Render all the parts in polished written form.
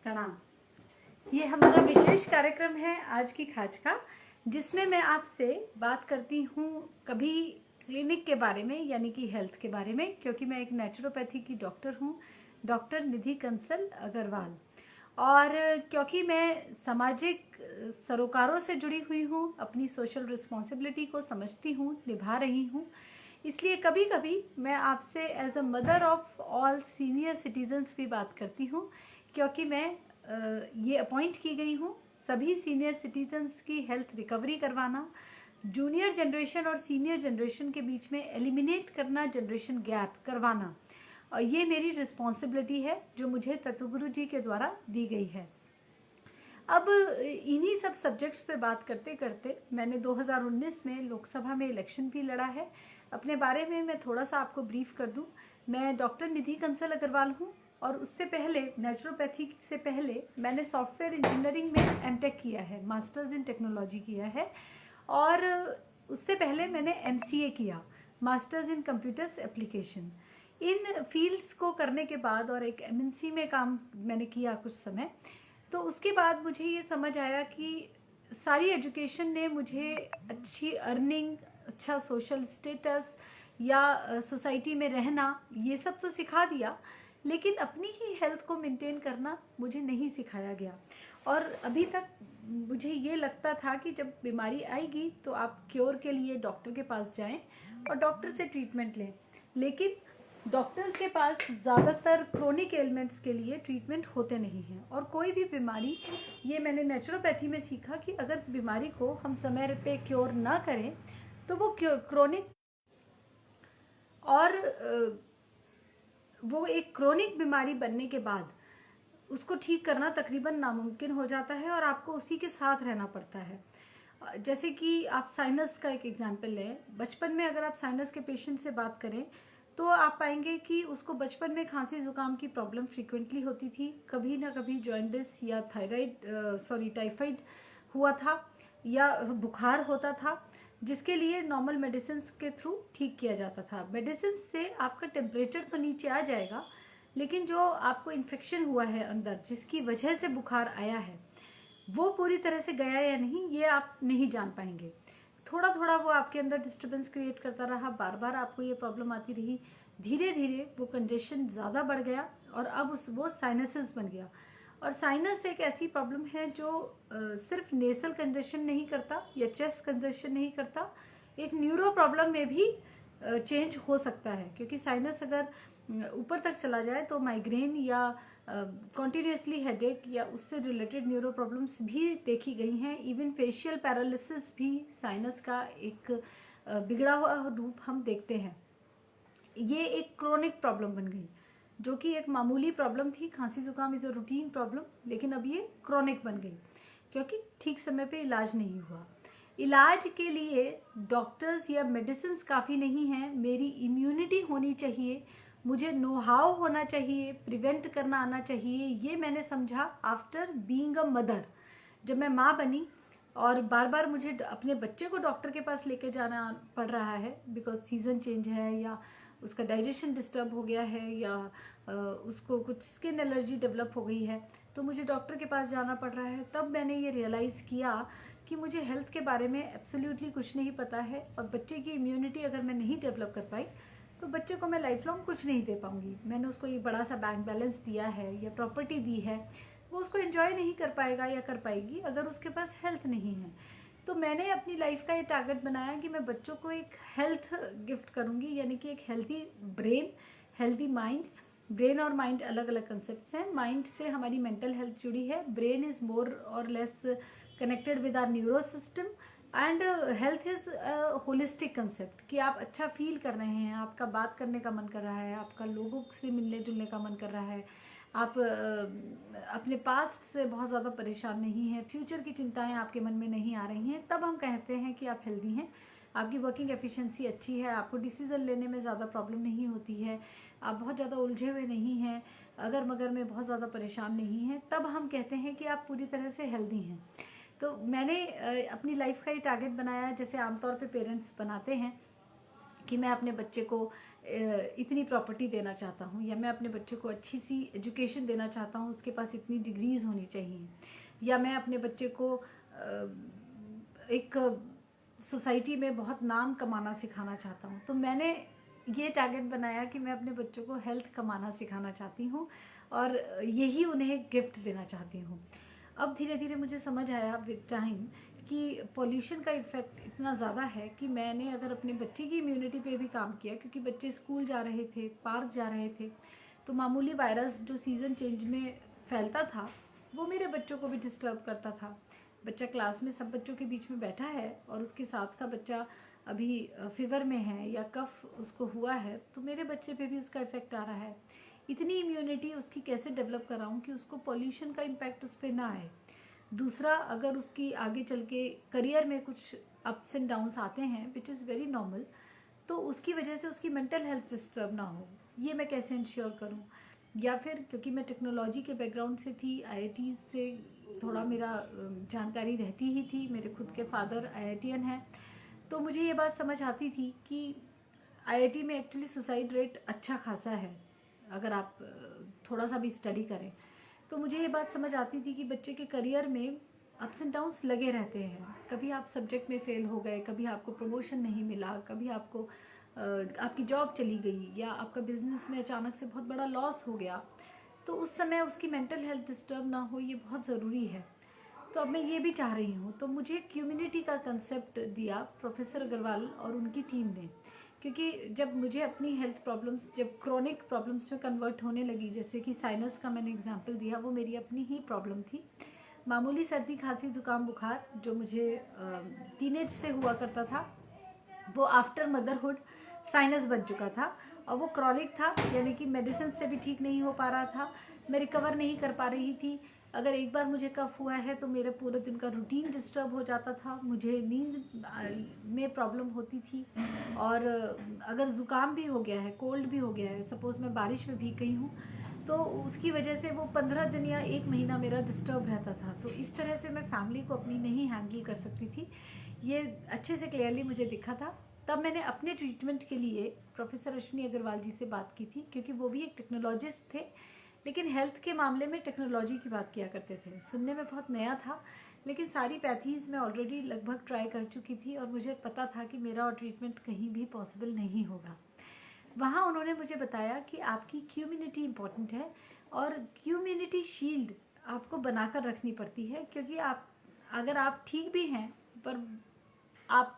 प्रणाम। ये हमारा विशेष कार्यक्रम है आज की खाज का, जिसमें मैं आपसे बात करती हूँ कभी क्लिनिक के बारे में, यानी कि हेल्थ के बारे में, क्योंकि मैं एक नेचुरोपैथी की डॉक्टर हूँ, डॉक्टर निधि कंसल अग्रवाल। और क्योंकि मैं सामाजिक सरोकारों से जुड़ी हुई हूँ, अपनी सोशल रिस्पॉन्सिबिलिटी को समझती हूँ, निभा रही हूँ, इसलिए कभी कभी मैं आपसे as a mother of all senior citizens भी बात करती हूँ, क्योंकि मैं ये अपॉइंट की गई हूँ सभी सीनियर सिटीजन्स की हेल्थ रिकवरी करवाना, जूनियर जनरेशन और सीनियर जनरेशन के बीच में एलिमिनेट करना, जनरेशन गैप करवाना। और ये मेरी रिस्पॉन्सिबिलिटी है जो मुझे तत्वगुरु जी के द्वारा दी गई है। अब इन्हीं सब सब्जेक्ट्स पे बात करते करते मैंने 2019 में लोकसभा में इलेक्शन भी लड़ा है। अपने बारे में मैं थोड़ा सा आपको ब्रीफ कर दूं। मैं डॉक्टर निधि कंसल अग्रवाल हूं, और उससे पहले नेचुरोपैथी से पहले मैंने सॉफ्टवेयर इंजीनियरिंग में एमटेक किया है, मास्टर्स इन टेक्नोलॉजी किया है, और उससे पहले मैंने एमसीए किया, masters in computers application. In fields को करने के बाद और एक एमएनसी में काम मैंने किया कुछ समय, तो उसके बाद मुझे ये समझ आया कि सारी एजुकेशन ने मुझे अच्छी अर्निंग, अच्छा सोशल स्टेटस या सोसाइटी में रहना, ये सब तो सिखा दिया, लेकिन अपनी ही हेल्थ को मेंटेन करना मुझे नहीं सिखाया गया। और अभी तक मुझे ये लगता था कि जब बीमारी आएगी तो आप क्योर के लिए डॉक्टर के पास जाएं और डॉक्टर से ट्रीटमेंट लें, लेकिन डॉक्टर्स के पास ज़्यादातर क्रोनिक एलिमेंट्स के लिए ट्रीटमेंट होते नहीं हैं। और कोई भी बीमारी, ये मैंने नेचुरोपैथी में सीखा कि अगर बीमारी को हम समय पे क्योर ना करें तो वो क्रोनिक, और वो एक क्रोनिक बीमारी बनने के बाद उसको ठीक करना तकरीबन नामुमकिन हो जाता है, और आपको उसी के साथ रहना पड़ता है। जैसे कि आप साइनस का एक एग्जाम्पल लें। बचपन में अगर आप साइनस के पेशेंट से बात करें तो आप पाएंगे कि उसको बचपन में खांसी जुकाम की प्रॉब्लम फ्रीक्वेंटली होती थी, कभी ना कभी जॉइंटिस या टाइफाइड हुआ था, या बुखार होता था, जिसके लिए नॉर्मल मेडिसिन के थ्रू ठीक किया जाता था। मेडिसिन से आपका टेम्परेचर तो नीचे आ जाएगा, लेकिन जो आपको इन्फेक्शन हुआ है अंदर, जिसकी वजह से बुखार आया है, वो पूरी तरह से गया या नहीं ये आप नहीं जान पाएंगे। थोड़ा थोड़ा वो आपके अंदर डिस्टर्बेंस क्रिएट करता रहा, बार बार आपको ये प्रॉब्लम आती रही, धीरे धीरे वो कंजेशन ज़्यादा बढ़ गया और अब वो साइनसेस बन गया। और साइनस एक ऐसी प्रॉब्लम है जो सिर्फ नेसल कंजेशन नहीं करता या चेस्ट कंजेशन नहीं करता, एक न्यूरो प्रॉब्लम में भी चेंज हो सकता है, क्योंकि साइनस अगर ऊपर तक चला जाए तो माइग्रेन या कॉन्टिन्यूसली हेडेक या उससे रिलेटेड न्यूरो प्रॉब्लम्स भी देखी गई हैं। इवन फेशियल पैरालिसिस भी साइनस का एक बिगड़ा हुआ रूप हम देखते हैं। ये एक क्रोनिक प्रॉब्लम बन गई, जो कि एक मामूली प्रॉब्लम थी, खांसी जुकाम इज अ रूटीन प्रॉब्लम, लेकिन अब ये क्रोनिक बन गई क्योंकि ठीक समय पे इलाज नहीं हुआ। इलाज के लिए डॉक्टर्स या मेडिसिन काफ़ी नहीं हैं, मेरी इम्यूनिटी होनी चाहिए, मुझे नो हाउ होना चाहिए, प्रिवेंट करना आना चाहिए। ये मैंने समझा आफ्टर बीइंग अ मदर, जब मैं माँ बनी और बार बार मुझे अपने बच्चे को डॉक्टर के पास लेके जाना पड़ रहा है, बिकॉज सीजन चेंज है, या उसका डाइजेशन डिस्टर्ब हो गया है, या उसको कुछ स्किन एलर्जी डेवलप हो गई है, तो मुझे डॉक्टर के पास जाना पड़ रहा है। तब मैंने ये रियलाइज़ किया कि मुझे हेल्थ के बारे में एब्सोल्युटली कुछ नहीं पता है, और बच्चे की इम्यूनिटी अगर मैं नहीं डेवलप कर पाई तो बच्चे को मैं लाइफ लॉन्ग कुछ नहीं दे पाऊंगी। मैंने उसको एक बड़ा सा बैंक बैलेंस दिया है या प्रॉपर्टी दी है, वो उसको एंजॉय नहीं कर पाएगा या कर पाएगी अगर उसके पास हेल्थ नहीं है। तो मैंने अपनी लाइफ का ये टारगेट बनाया कि मैं बच्चों को एक हेल्थ गिफ्ट करूंगी, यानी कि एक healthy brain, healthy mind. Brain और माइंड अलग अलग कंसेप्ट हैं। माइंड से हमारी मेंटल हेल्थ जुड़ी है, brain is more or less connected with our neuro system, and health is holistic concept कि आप अच्छा फील कर रहे हैं, आपका बात करने का मन कर रहा है, आपका लोगों से मिलने जुलने का मन कर रहा है, आप अपने पास्ट से बहुत ज़्यादा परेशान नहीं हैं, फ्यूचर की चिंताएं आपके मन में नहीं आ रही हैं, तब हम कहते हैं कि आप हेल्दी हैं। आपकी वर्किंग एफिशिएंसी अच्छी है, आपको डिसीजन लेने में ज़्यादा प्रॉब्लम नहीं होती है, आप बहुत ज़्यादा उलझे हुए नहीं हैं, अगर मगर में बहुत ज़्यादा परेशान नहीं हैं, तब हम कहते हैं कि आप पूरी तरह से हेल्दी हैं। तो मैंने अपनी लाइफ का ये टारगेट बनाया, जैसे आमतौर पे पेरेंट्स बनाते हैं कि मैं अपने बच्चे को इतनी प्रॉपर्टी देना चाहता हूँ, या मैं अपने बच्चे को अच्छी सी एजुकेशन देना चाहता हूँ, उसके पास इतनी डिग्रीज होनी चाहिए, या मैं अपने बच्चे को एक सोसाइटी में बहुत नाम कमाना सिखाना चाहता हूँ। तो मैंने ये टारगेट बनाया कि मैं अपने बच्चों को हेल्थ कमाना सिखाना चाहती हूँ और यही उन्हें गिफ्ट देना चाहती हूँ। अब धीरे धीरे मुझे समझ आया विद टाइम कि पॉल्यूशन का इफ़ेक्ट इतना ज़्यादा है कि मैंने अगर अपने बच्चे की इम्यूनिटी पे भी काम किया, क्योंकि बच्चे स्कूल जा रहे थे, पार्क जा रहे थे, तो मामूली वायरस जो सीज़न चेंज में फैलता था वो मेरे बच्चों को भी डिस्टर्ब करता था। बच्चा क्लास में सब बच्चों के बीच में बैठा है और उसके साथ का बच्चा अभी फीवर में है या कफ उसको हुआ है, तो मेरे बच्चे पे भी उसका इफ़ेक्ट आ रहा है। इतनी इम्यूनिटी उसकी कैसे डेवलप कराऊं कि उसको पॉल्यूशन का इम्पैक्ट उस पर ना आए। दूसरा, अगर उसकी आगे चल के करियर में कुछ अप्स एंड डाउन्स आते हैं विच इज़ वेरी नॉर्मल, तो उसकी वजह से उसकी मेंटल हेल्थ डिस्टर्ब ना हो, ये मैं कैसे इंश्योर करूं। या फिर क्योंकि मैं टेक्नोलॉजी के बैकग्राउंड से थी, आईआईटी से थोड़ा मेरा जानकारी रहती ही थी, मेरे खुद के फादर आईआईटीएन हैं, तो मुझे ये बात समझ आती थी कि आईआईटी में एक्चुअली सुसाइड रेट अच्छा खासा है अगर आप थोड़ा सा भी स्टडी करें। तो मुझे ये बात समझ आती थी कि बच्चे के करियर में अप्स एंड डाउन्स लगे रहते हैं। कभी आप सब्जेक्ट में फेल हो गए, कभी आपको प्रमोशन नहीं मिला, कभी आपको आपकी जॉब चली गई, या आपका बिजनेस में अचानक से बहुत बड़ा लॉस हो गया, तो उस समय उसकी मेंटल हेल्थ डिस्टर्ब ना हो, ये बहुत ज़रूरी है। तो अब मैं ये भी चाह रही हूँ, तो मुझे कम्युनिटी का कंसेप्ट दिया प्रोफेसर अग्रवाल और उनकी टीम ने, क्योंकि जब मुझे अपनी हेल्थ प्रॉब्लम्स जब क्रोनिक प्रॉब्लम्स में कन्वर्ट होने लगी, जैसे कि साइनस का मैंने एग्जांपल दिया, वो मेरी अपनी ही प्रॉब्लम थी। मामूली सर्दी खांसी जुकाम बुखार जो मुझे टीनेज से हुआ करता था, वो आफ्टर मदरहुड साइनस बन चुका था और वो क्रॉनिक था, यानी कि मेडिसिन से भी ठीक नहीं हो पा रहा था, मैं रिकवर नहीं कर पा रही थी। अगर एक बार मुझे कफ हुआ है तो मेरे पूरे दिन का रूटीन डिस्टर्ब हो जाता था, मुझे नींद में प्रॉब्लम होती थी, और अगर ज़ुकाम भी हो गया है, कोल्ड भी हो गया है, सपोज़ मैं बारिश में भीग गई हूँ, तो उसकी वजह से वो 15 दिन या 1 महीना मेरा डिस्टर्ब रहता था। तो इस तरह से मैं फैमिली को अपनी नहीं हैंडल कर सकती थी, ये अच्छे से क्लियरली मुझे दिखा था। तब मैंने अपने ट्रीटमेंट के लिए प्रोफेसर अश्विनी अग्रवाल जी से बात की थी, क्योंकि वो भी एक टेक्नोलॉजिस्ट थे, लेकिन हेल्थ के मामले में टेक्नोलॉजी की बात किया करते थे। सुनने में बहुत नया था, लेकिन सारी पैथीज मैं ऑलरेडी लगभग ट्राई कर चुकी थी और मुझे पता था कि मेरा और ट्रीटमेंट कहीं भी पॉसिबल नहीं होगा। वहाँ उन्होंने मुझे बताया कि आपकी कम्युनिटी इम्पॉर्टेंट है और कम्युनिटी शील्ड आपको बनाकर रखनी पड़ती है, क्योंकि अगर आप ठीक भी हैं पर आप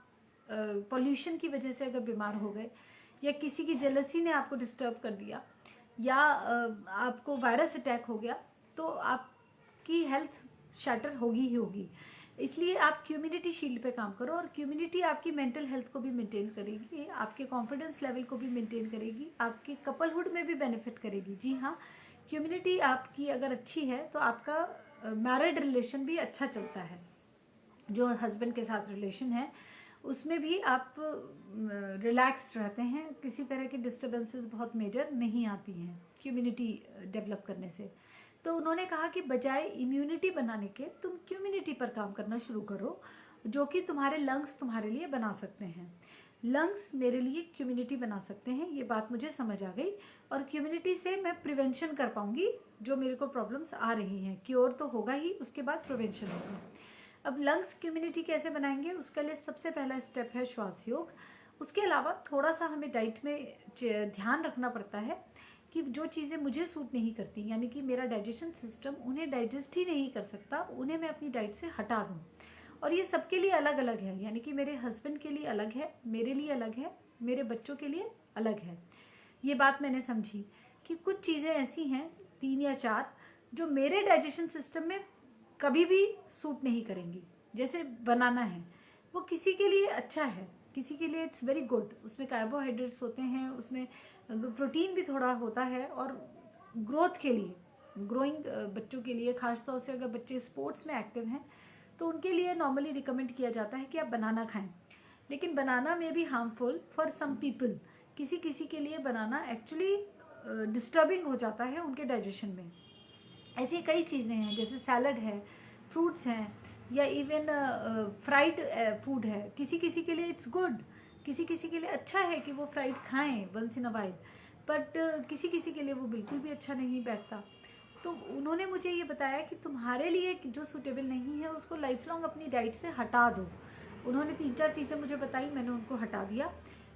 पॉल्यूशन की वजह से अगर बीमार हो गए, या किसी की जेलसी ने आपको डिस्टर्ब कर दिया, या आपको वायरस अटैक हो गया, तो आपकी हेल्थ शैटर होगी ही होगी। इसलिए आप कम्युनिटी शील्ड पे काम करो, और कम्युनिटी आपकी मेंटल हेल्थ को भी मेंटेन करेगी, आपके कॉन्फिडेंस लेवल को भी मेंटेन करेगी, आपके कपलहुड में भी बेनिफिट करेगी। जी हाँ, कम्युनिटी आपकी अगर अच्छी है तो आपका मैरिड रिलेशन भी अच्छा चलता है, जो हस्बैंड के साथ रिलेशन है उसमें भी आप रिलैक्स्ड रहते हैं, किसी तरह की डिस्टर्बेंसेस बहुत मेजर नहीं आती हैं कम्युनिटी डेवलप करने से। तो उन्होंने कहा कि बजाय इम्यूनिटी बनाने के तुम कम्युनिटी पर काम करना शुरू करो, जो कि तुम्हारे लंग्स तुम्हारे लिए बना सकते हैं। लंग्स मेरे लिए कम्युनिटी बना सकते हैं, ये बात मुझे समझ आ गई, और कम्युनिटी से मैं प्रिवेंशन कर पाऊंगी जो मेरे को प्रॉब्लम्स आ रही हैं। क्योर तो होगा ही, उसके बाद प्रिवेंशन होगा। अब लंग्स कम्युनिटी कैसे बनाएंगे, उसके लिए सबसे पहला स्टेप है श्वास योग। उसके अलावा थोड़ा सा हमें डाइट में ध्यान रखना पड़ता है कि जो चीज़ें मुझे सूट नहीं करती, यानी कि मेरा डाइजेशन सिस्टम उन्हें डाइजेस्ट ही नहीं कर सकता, उन्हें मैं अपनी डाइट से हटा दूँ। और ये सबके लिए अलग अलग है, यानी कि मेरे हस्बैंड के लिए अलग है, मेरे लिए अलग है, मेरे बच्चों के लिए अलग है। ये बात मैंने समझी कि कुछ चीज़ें ऐसी हैं 3 या 4 जो मेरे डाइजेशन सिस्टम में कभी भी सूट नहीं करेंगी। जैसे बनाना है, वो किसी के लिए अच्छा है, किसी के लिए इट्स वेरी गुड, उसमें कार्बोहाइड्रेट्स होते हैं, उसमें प्रोटीन भी थोड़ा होता है, और ग्रोथ के लिए, ग्रोइंग बच्चों के लिए, खासतौर से अगर बच्चे स्पोर्ट्स में एक्टिव हैं तो उनके लिए नॉर्मली रिकमेंड किया जाता है कि आप बनाना खाएं। लेकिन बनाना में भी हार्मफुल फॉर सम पीपल, किसी किसी के लिए बनाना एक्चुअली डिस्टर्बिंग हो जाता है उनके डाइजेशन में। ऐसी कई चीज़ें हैं, जैसे सैलड है, फ्रूट्स हैं, या इवन फ्राइड फूड है, किसी किसी के लिए इट्स गुड, किसी किसी के लिए अच्छा है कि वो फ्राइड खाएं once in a while, but किसी किसी के लिए वो बिल्कुल भी अच्छा नहीं बैठता। तो उन्होंने मुझे ये बताया कि तुम्हारे लिए जो सूटेबल नहीं है उसको लाइफ लॉन्ग अपनी डाइट से हटा दो। उन्होंने 3-4 चीज़ें मुझे बताई, मैंने उनको हटा दिया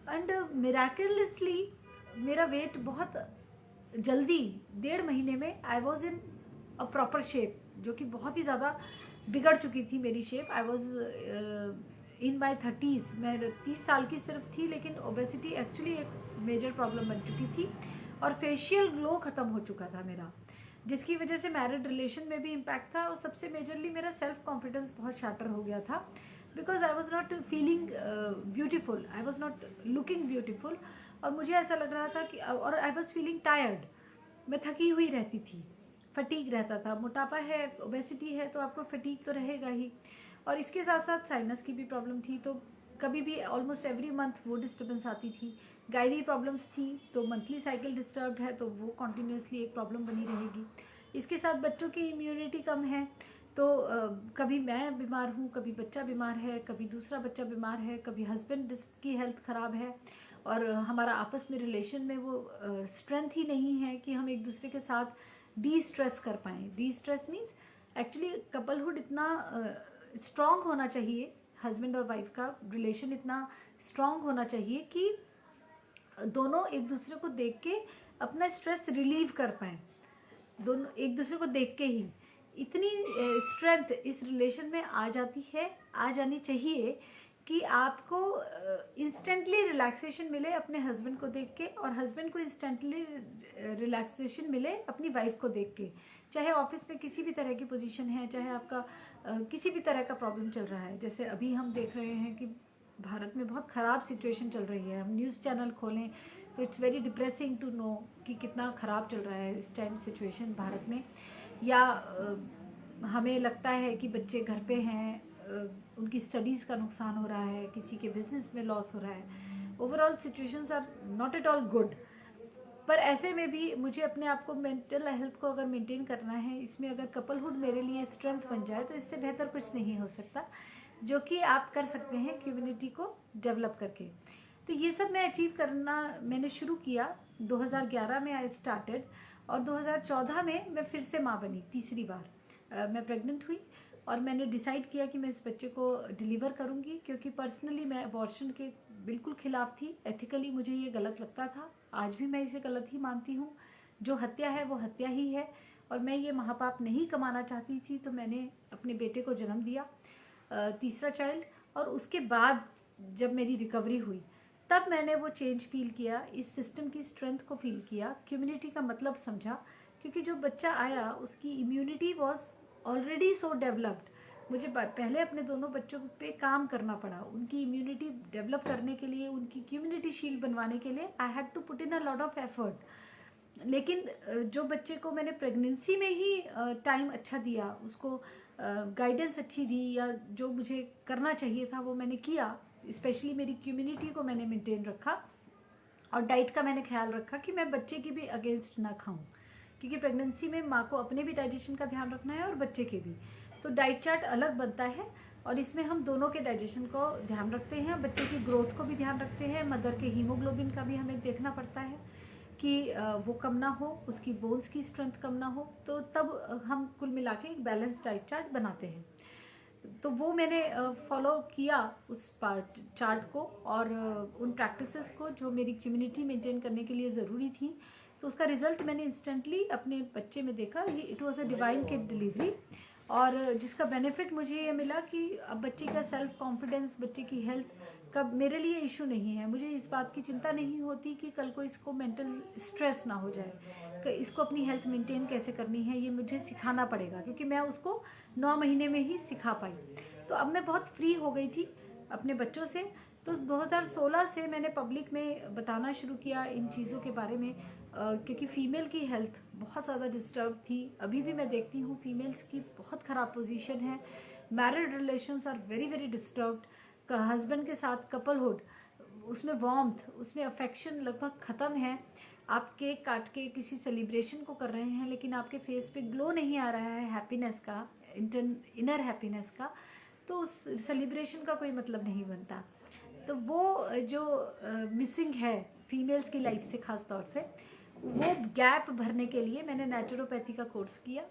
एंड मिराकलसली मेरा वेट बहुत जल्दी 1.5 महीने में I was in a proper shape, जो कि बहुत ही ज़्यादा बिगड़ चुकी थी मेरी shape. I was in my 30s, मैं 30 साल की सिर्फ थी, लेकिन ओबेसिटी एक्चुअली एक मेजर प्रॉब्लम बन चुकी थी और फेशियल ग्लो ख़त्म हो चुका था मेरा, जिसकी वजह से मैरिड रिलेशन में भी इम्पैक्ट था और सबसे मेजरली मेरा सेल्फ कॉन्फिडेंस बहुत शैटर हो गया था, because I was not feeling beautiful, I was not looking beautiful. और मुझे ऐसा लग रहा था कि, और आई वॉज फीलिंग टायर्ड, मैं थकी हुई रहती थी, फटीग रहता था। मोटापा है, ओबेसिटी है, तो आपको फटीग तो रहेगा ही। और इसके साथ साथ साइनस की भी प्रॉब्लम थी, तो कभी भी ऑलमोस्ट एवरी मंथ वो डिस्टर्बेंस आती थी। गायरी प्रॉब्लम्स थी, तो मंथली साइकिल डिस्टर्ब्ड है तो वो कॉन्टिन्यूसली एक प्रॉब्लम बनी रहेगी। इसके साथ बच्चों की इम्यूनिटी कम है, तो कभी मैं बीमार हूँ, कभी बच्चा बीमार है, कभी दूसरा बच्चा बीमार है, कभी हस्बैंड की हेल्थ ख़राब है, और हमारा आपस में रिलेशन में वो स्ट्रेंथ ही नहीं है कि हम एक दूसरे के साथ डी स्ट्रेस कर पाएँ। डी स्ट्रेस मीन्स एक्चुअली कपलहुड इतना स्ट्रांग होना चाहिए, हस्बैंड और वाइफ का रिलेशन इतना स्ट्रांग होना चाहिए कि दोनों एक दूसरे को देख के अपना स्ट्रेस रिलीव कर पाएँ। दोनों एक दूसरे को देख के ही इतनी स्ट्रेंथ इस रिलेशन में आ जाती है, आ जानी चाहिए कि आपको इंस्टेंटली रिलैक्सेशन मिले अपने हस्बैंड को देख के, और हस्बैंड को इंस्टेंटली रिलैक्सेशन मिले अपनी वाइफ को देख के। चाहे ऑफिस में किसी भी तरह की पोजीशन है, चाहे आपका किसी भी तरह का प्रॉब्लम चल रहा है, जैसे अभी हम देख रहे हैं कि भारत में बहुत ख़राब सिचुएशन चल रही है। हम न्यूज़ चैनल खोलें तो it's very depressing to know कि कितना ख़राब चल रहा है इस टाइम सिचुएशन भारत में। या हमें लगता है कि बच्चे घर पे हैं, उनकी स्टडीज़ का नुकसान हो रहा है, किसी के बिजनेस में लॉस हो रहा है। Overall situations are not at all good. पर ऐसे में भी मुझे अपने आप को, मेंटल हेल्थ को अगर मेंटेन करना है, इसमें अगर कपलहुड मेरे लिए स्ट्रेंथ बन जाए तो इससे बेहतर कुछ नहीं हो सकता, जो कि आप कर सकते हैं कम्युनिटी को डेवलप करके। तो ये सब मैं अचीव करना मैंने शुरू किया 2011 में आई स्टार्टेड, और 2014 में मैं फिर से माँ बनी तीसरी बार। मैं प्रेग्नेंट हुई और मैंने डिसाइड किया कि मैं इस बच्चे को डिलीवर करूंगी, क्योंकि पर्सनली मैं अबॉर्शन के बिल्कुल खिलाफ थी। एथिकली मुझे ये गलत लगता था, आज भी मैं इसे गलत ही मानती हूँ। जो हत्या है वो हत्या ही है, और मैं ये महापाप नहीं कमाना चाहती थी, तो मैंने अपने बेटे को जन्म दिया, तीसरा चाइल्ड। और उसके बाद जब मेरी रिकवरी हुई तब मैंने वो चेंज फील किया, इस सिस्टम की स्ट्रेंथ को फील किया, कम्युनिटी का मतलब समझा। क्योंकि जो बच्चा आया उसकी immunity was already so developed. मुझे पहले अपने दोनों बच्चों पे काम करना पड़ा, उनकी इम्यूनिटी डेवलप करने के लिए, उनकी कम्युनिटी शील्ड बनवाने के लिए I had to put in a lot of effort. लेकिन जो बच्चे को मैंने प्रेगनेंसी में ही टाइम अच्छा दिया, उसको गाइडेंस अच्छी दी, या जो मुझे करना चाहिए था वो मैंने किया, स्पेशली मेरी कम्युनिटी को मैंने मेंटेन रखा, और डाइट का मैंने ख्याल रखा कि मैं बच्चे की भी अगेंस्ट ना खाऊं, क्योंकि प्रेगनेंसी में माँ को अपने भी डाइजेशन का ध्यान रखना है और बच्चे के भी। तो डाइट चार्ट अलग बनता है, और इसमें हम दोनों के डाइजेशन को ध्यान रखते हैं, बच्चे की ग्रोथ को भी ध्यान रखते हैं, मदर के हीमोग्लोबिन का भी हमें देखना पड़ता है कि वो कम ना हो, उसकी बोन्स की स्ट्रेंथ कम ना हो। तो तब हम कुल मिला के एक बैलेंस डाइट चार्ट बनाते हैं। तो वो मैंने फॉलो किया उस चार्ट को, और उन प्रैक्टिसेस को जो मेरी कम्युनिटी मेंटेन करने के लिए ज़रूरी थी। तो उसका रिजल्ट मैंने इंस्टेंटली अपने बच्चे में देखा। It was a divine kid delivery, और जिसका बेनिफिट मुझे ये मिला कि अब बच्चे का सेल्फ कॉन्फिडेंस, बच्चे की हेल्थ का मेरे लिए इशू नहीं है। मुझे इस बात की चिंता नहीं होती कि कल को इसको मेंटल स्ट्रेस ना हो जाए, कि इसको अपनी हेल्थ मेंटेन कैसे करनी है ये मुझे सिखाना पड़ेगा, क्योंकि मैं उसको 9 महीने में ही सिखा पाई। तो अब मैं बहुत फ्री हो गई थी अपने बच्चों से। तो 2016 से मैंने पब्लिक में बताना शुरू किया इन चीज़ों के बारे में, क्योंकि फ़ीमेल की हेल्थ बहुत ज़्यादा डिस्टर्ब थी। अभी भी मैं देखती हूँ फीमेल्स की बहुत ख़राब पोजीशन है, married relations are very very disturbed. Husband के साथ कपलहुड, उसमें वार्मथ, उसमें अफेक्शन लगभग ख़त्म है। आप केक काट के किसी सेलिब्रेशन को कर रहे हैं, लेकिन आपके फेस पे ग्लो नहीं आ रहा है हैप्पीनेस का, इनर हैप्पीनेस का, तो उस सेलिब्रेशन का कोई मतलब नहीं बनता। तो वो जो मिसिंग है फीमेल्स की लाइफ से खास तौर से, वो गैप भरने के लिए मैंने नेचुरोपैथी का कोर्स किया।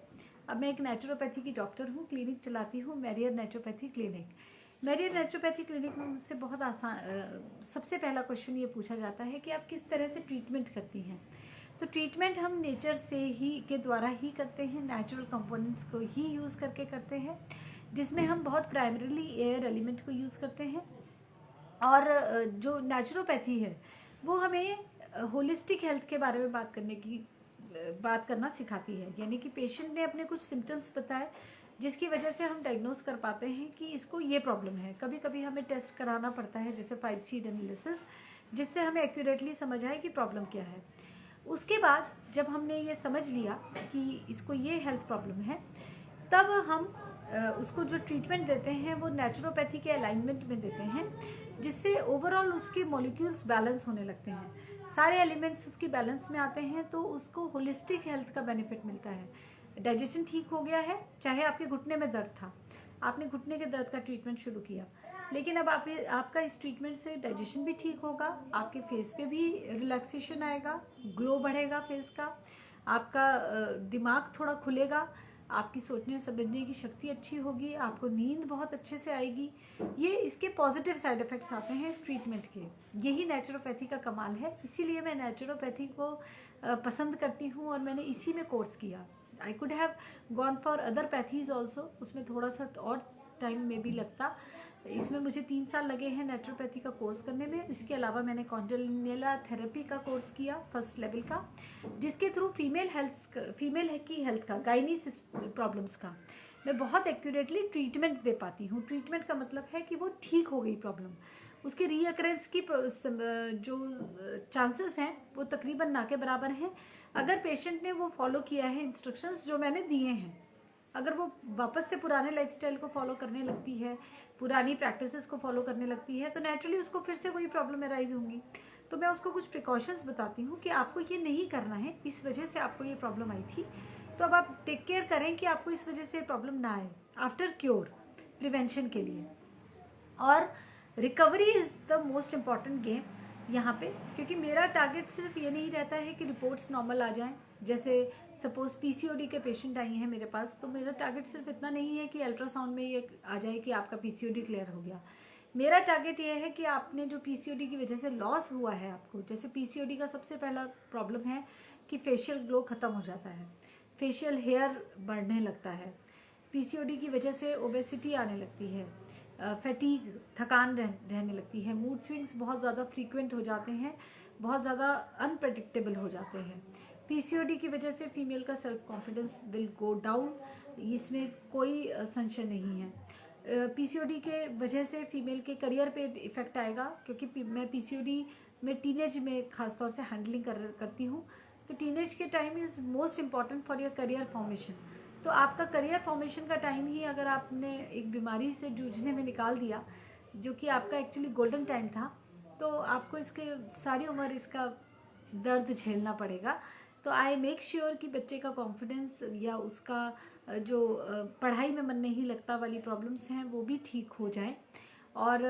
अब मैं एक नेचुरोपैथी की डॉक्टर हूँ, क्लिनिक चलाती हूँ, merrier naturopathy clinic. Merrier naturopathy clinic में मुझसे बहुत आसान सबसे पहला क्वेश्चन ये पूछा जाता है कि आप किस तरह से ट्रीटमेंट करती हैं। तो ट्रीटमेंट हम नेचर से ही के द्वारा ही करते हैं, नेचुरल कंपोनेंट्स को ही यूज़ करके करते हैं, जिसमें हम बहुत प्राइमरीली एयर एलिमेंट को यूज़ करते हैं। और जो नेचुरोपैथी है वो हमें होलिस्टिक हेल्थ के बारे में बात करना सिखाती है। यानी कि पेशेंट ने अपने कुछ सिम्टम्स बताए जिसकी वजह से हम डायग्नोस कर पाते हैं कि इसको ये प्रॉब्लम है। कभी कभी हमें टेस्ट कराना पड़ता है, जैसे 5C एनालिसिस, जिससे हमें एक्यूरेटली समझ आए कि प्रॉब्लम क्या है। उसके बाद जब हमने ये समझ लिया कि इसको ये हेल्थ प्रॉब्लम है, तब हम उसको जो ट्रीटमेंट देते हैं वो नेचुरोपैथी के अलाइनमेंट में देते हैं, जिससे ओवरऑल उसके मॉलिक्यूल्स बैलेंस होने लगते हैं, सारे एलिमेंट्स उसकी बैलेंस में आते हैं, तो उसको होलिस्टिक हेल्थ का बेनिफिट मिलता है। डाइजेशन ठीक हो गया है, चाहे आपके घुटने में दर्द था, आपने घुटने के दर्द का ट्रीटमेंट शुरू किया, लेकिन अब आपका इस ट्रीटमेंट से डाइजेशन भी ठीक होगा, आपके फेस पे भी रिलैक्सेशन आएगा, ग्लो बढ़ेगा फेस का, आपका दिमाग थोड़ा खुलेगा, आपकी सोचने समझने की शक्ति अच्छी होगी, आपको नींद बहुत अच्छे से आएगी। ये इसके पॉजिटिव साइड इफ़ेक्ट्स आते हैं इस ट्रीटमेंट के। यही नेचुरोपैथी का कमाल है, इसीलिए मैं नेचुरोपैथी को पसंद करती हूँ और मैंने इसी में कोर्स किया। I could have gone for other pathies also, उसमें थोड़ा सा और टाइम में भी लगता। इसमें मुझे 3 साल लगे हैं नेचुरोपैथी का कोर्स करने में। इसके अलावा मैंने कॉन्जनिटल थेरेपी का कोर्स किया फर्स्ट लेवल का, जिसके थ्रू फीमेल की हेल्थ का, गायनी प्रॉब्लम्स का मैं बहुत एक्यूरेटली ट्रीटमेंट दे पाती हूँ। ट्रीटमेंट का मतलब है कि वो ठीक हो गई प्रॉब्लम, उसके रीअकरेंस की जो चांसेस हैं वो तकरीबन ना के बराबर हैं, अगर पेशेंट ने वो फॉलो किया है इंस्ट्रक्शंस जो मैंने दिए हैं। अगर वो वापस से पुराने लाइफस्टाइल को फॉलो करने लगती है, पुरानी प्रैक्टिसेस को फॉलो करने लगती है, तो नेचुरली उसको फिर से वही प्रॉब्लम अराइज होंगी। तो मैं उसको कुछ प्रिकॉशंस बताती हूँ कि आपको ये नहीं करना है, इस वजह से आपको ये प्रॉब्लम आई थी, तो अब आप टेक केयर करें कि आपको इस वजह से प्रॉब्लम ना आए, आफ्टर क्योर, प्रिवेंशन के लिए। और recovery is the most important game यहाँ पे, क्योंकि मेरा टारगेट सिर्फ ये नहीं रहता है कि रिपोर्ट्स नॉर्मल आ जाएं। जैसे सपोज PCOD के पेशेंट आई हैं मेरे पास, तो मेरा टारगेट सिर्फ इतना नहीं है कि अल्ट्रासाउंड में ये आ जाए कि आपका PCOD क्लियर हो गया। मेरा टारगेट ये है कि आपने जो PCOD की वजह से लॉस हुआ है आपको, जैसे PCOD का सबसे पहला प्रॉब्लम है कि फेशियल ग्लो ख़त्म हो जाता है, फेशियल हेयर बढ़ने लगता है, PCOD की वजह से ओबेसिटी आने लगती है, फैटीग, थकान रहने लगती है, मूड स्विंग्स बहुत ज़्यादा फ्रीक्वेंट हो जाते हैं, बहुत ज़्यादा अनप्रडिक्टेबल हो जाते हैं। PCOD की वजह से फीमेल का self confidence will go down, इसमें कोई संशय नहीं है। PCOD के वजह से फीमेल के करियर पे इफेक्ट आएगा, क्योंकि मैं PCOD में टीनेज में खासतौर से हैंडलिंग करती हूँ, तो टीनेज के time is most important for your career formation. तो आपका करियर फॉर्मेशन का टाइम ही अगर आपने एक बीमारी से जूझने में निकाल दिया, जो कि आपका एक्चुअली गोल्डन टाइम था, तो आपको इसके सारी उम्र इसका दर्द झेलना पड़ेगा। तो आई मेक श्योर कि बच्चे का कॉन्फिडेंस या उसका जो पढ़ाई में मन नहीं लगता वाली प्रॉब्लम्स हैं वो भी ठीक हो जाए। और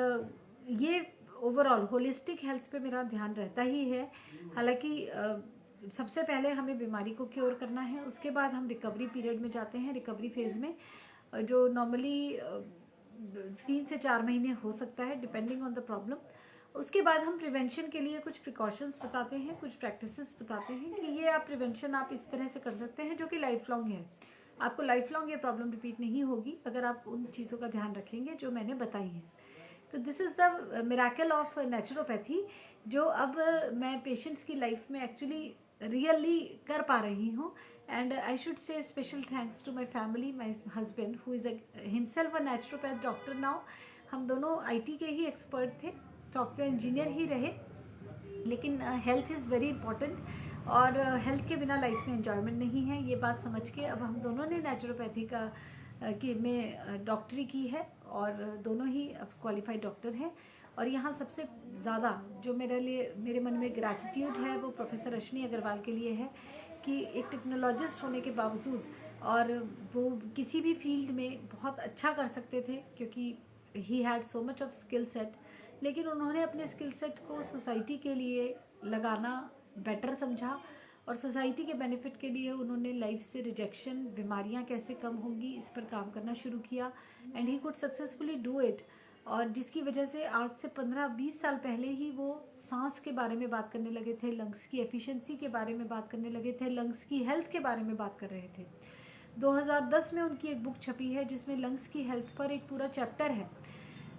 ये ओवरऑल होलिस्टिक हेल्थ पे मेरा ध्यान रहता ही है। हालांकि सबसे पहले हमें बीमारी को क्योर करना है, उसके बाद हम रिकवरी पीरियड में जाते हैं। रिकवरी फेज में जो नॉर्मली 3 से 4 महीने हो सकता है डिपेंडिंग ऑन द प्रॉब्लम। उसके बाद हम प्रिवेंशन के लिए कुछ प्रिकॉशंस बताते हैं, कुछ प्रैक्टिसेस बताते हैं कि ये आप प्रिवेंशन आप इस तरह से कर सकते हैं जो कि लाइफ लॉन्ग है। आपको लाइफ लॉन्ग ये प्रॉब्लम रिपीट नहीं होगी अगर आप उन चीज़ों का ध्यान रखेंगे जो मैंने बताई हैं। तो this is the miracle of naturopathy, जो अब मैं पेशेंट्स की लाइफ में एक्चुअली रियली कर पा रही हूँ। And I should say special thanks to my family, my husband who is himself a naturopath doctor now. हम दोनों IT के ही एक्सपर्ट थे, सॉफ्टवेयर इंजीनियर ही रहे, लेकिन हेल्थ इज़ वेरी इंपॉर्टेंट, और हेल्थ के बिना लाइफ में एंजॉयमेंट नहीं है। ये बात समझ के अब हम दोनों ने नेचुरोपैथी का में डॉक्टरी की है, और दोनों ही अब क्वालिफाइड डॉक्टर हैं। और यहाँ सबसे ज़्यादा जो मेरे मन में ग्रैटिट्यूड है वो प्रोफेसर रश्मि अग्रवाल के लिए है, कि एक टेक्नोलॉजिस्ट होने के बावजूद और वो किसी भी फील्ड में बहुत अच्छा कर सकते थे, क्योंकि he had so much of skill set, लेकिन उन्होंने अपने स्किल सेट को सोसाइटी के लिए लगाना बेटर समझा और सोसाइटी के बेनिफिट के लिए उन्होंने लाइफ से रिजेक्शन, बीमारियां कैसे कम होंगी, इस पर काम करना शुरू किया and he could successfully do it. और जिसकी वजह से आज से 15-20 साल पहले ही वो सांस के बारे में बात करने लगे थे, लंग्स की एफिशिएंसी के बारे में बात करने लगे थे, लंग्स की हेल्थ के बारे में बात कर रहे थे। 2010 में उनकी एक बुक छपी है जिसमें लंग्स की हेल्थ पर एक पूरा चैप्टर है।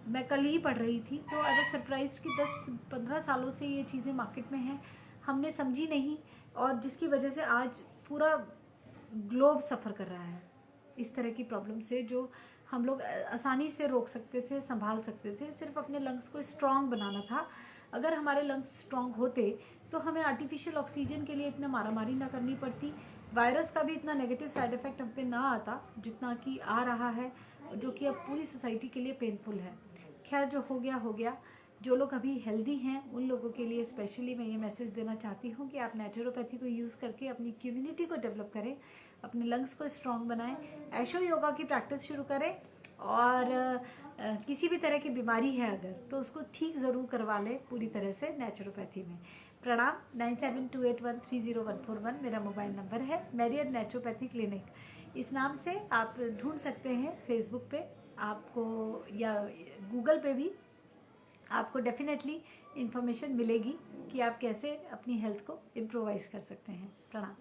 मैं कल ही पढ़ रही थी तो आई वाज सरप्राइज्ड कि 10-15 सालों से ये चीज़ें मार्केट में हैं, हमने समझी नहीं, और जिसकी वजह से आज पूरा ग्लोब सफ़र कर रहा है इस तरह की प्रॉब्लम से, जो हम लोग आसानी से रोक सकते थे, संभाल सकते थे। सिर्फ अपने लंग्स को स्ट्रॉन्ग बनाना था। अगर हमारे लंग्स स्ट्रॉन्ग होते तो हमें आर्टिफिशियल ऑक्सीजन के लिए इतना मारामारी ना करनी पड़ती, वायरस का भी इतना नेगेटिव साइड इफेक्ट हम पे ना आता जितना कि आ रहा है, जो कि अब पूरी सोसाइटी के लिए पेनफुल है। खैर, जो हो गया हो गया। जो लोग अभी हेल्दी हैं उन लोगों के लिए स्पेशली मैं ये मैसेज देना चाहती हूँ कि आप नेचुरोपैथी को यूज़ करके अपनी कम्युनिटी को डेवलप करें, अपने लंग्स को स्ट्रॉन्ग बनाएं, ऐशो योगा की प्रैक्टिस शुरू करें, और किसी भी तरह की बीमारी है अगर तो उसको ठीक ज़रूर करवा लें पूरी तरह से नेचुरोपैथी में। प्रणाम। 9728130141 मेरा मोबाइल नंबर है। मैरियड नेचुरोपैथी क्लिनिक इस नाम से आप ढूंढ सकते हैं फेसबुक पे आपको, या गूगल पे भी आपको डेफिनेटली इन्फॉर्मेशन मिलेगी कि आप कैसे अपनी हेल्थ को इम्प्रोवाइज कर सकते हैं। प्रणाम।